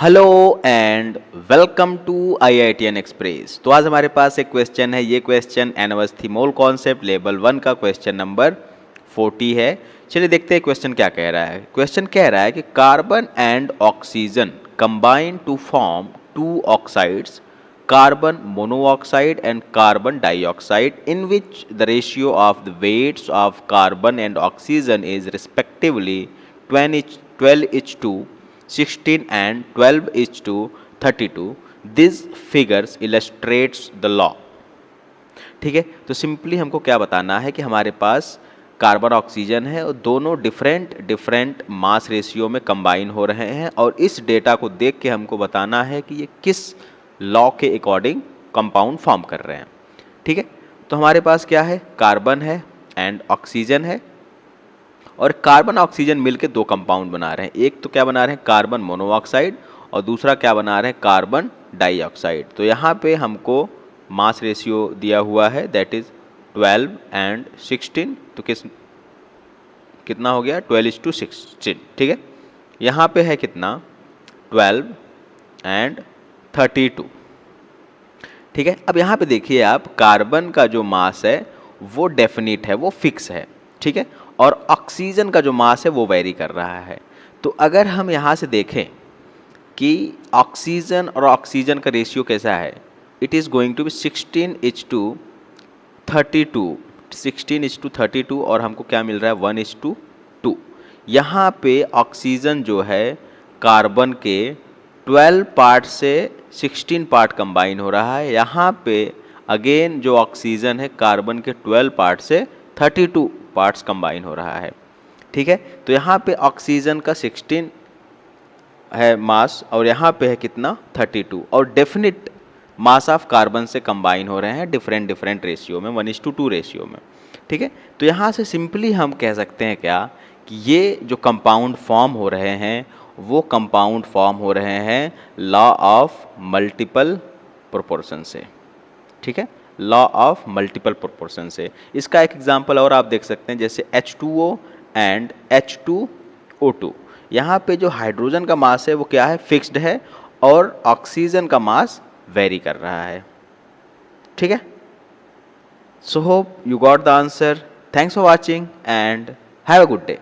Hello and welcome to IITN express. तो आज हमारे पास एक क्वेश्चन है। ये क्वेश्चन एनवस्थीमोल कॉन्सेप्ट लेवल 1 का क्वेश्चन नंबर 40 है। चलिए देखते हैं क्वेश्चन क्या कह रहा है। क्वेश्चन कह रहा है कि carbon and oxygen combine to form two oxides, carbon monoxide and carbon dioxide, in which the ratio of the weights of carbon and oxygen is respectively 12:2, 16 and 12:32. These figures illustrates the law. ठीक है, तो simply हमको क्या बताना है कि हमारे पास carbon oxygen है और दोनों डिफरेंट मास रेशियो में कंबाइन हो रहे हैं और इस डेटा को देख के हमको बताना है कि ये किस लॉ के अकॉर्डिंग कंपाउंड फॉर्म कर रहे हैं। ठीक है, तो हमारे पास क्या है, कार्बन है एंड ऑक्सीजन है और कार्बन ऑक्सीजन मिलकर दो कंपाउंड बना रहे हैं। एक तो क्या बना रहे हैं, कार्बन मोनोऑक्साइड, और दूसरा क्या बना रहे हैं, कार्बन डाइऑक्साइड। तो यहाँ पे हमको मास रेशियो दिया हुआ है, दैट इज 12 and 16। तो कितना हो गया, 12:16। ठीक है, यहाँ पे है कितना, 12 and 32। ठीक है, अब यहाँ पे देखिए आप, कार्बन का जो मास है वो डेफिनिट है, वो फिक्स है। ठीक है, और ऑक्सीजन का जो मास है वो वेरी कर रहा है। तो अगर हम यहाँ से देखें कि ऑक्सीजन और ऑक्सीजन का रेशियो कैसा है, it is going to be 16:32, 16:32, और हमको क्या मिल रहा है, 1:2। यहाँ पे ऑक्सीजन जो है कार्बन के 12 पार्ट से 16 पार्ट कंबाइन हो रहा है। यहाँ पे अगेन जो ऑक्सीजन है कार्बन के 12 पार्ट से 32 पार्ट्स कंबाइन हो रहा है। ठीक है, तो यहाँ पे ऑक्सीजन का 16 है मास और यहाँ पे है कितना, 32, और डेफिनिट मास ऑफ कार्बन से कंबाइन हो रहे हैं डिफरेंट रेशियो में, 1:2 रेशियो में। ठीक है, तो यहाँ से सिंपली हम कह सकते हैं क्या, कि ये जो कंपाउंड फॉर्म हो रहे हैं वो कंपाउंड फॉर्म हो रहे हैं लॉ ऑफ मल्टीपल प्रोपोर्शन से। ठीक है, लॉ ऑफ मल्टीपल प्रोपोर्शन से। इसका एक एग्जांपल और आप देख सकते हैं, जैसे H2O एंड H2O2। यहाँ पे जो हाइड्रोजन का मास है वो क्या है, फिक्स्ड है, और ऑक्सीजन का मास वेरी कर रहा है। ठीक है, so hope you got the answer. Thanks for watching and have a good day.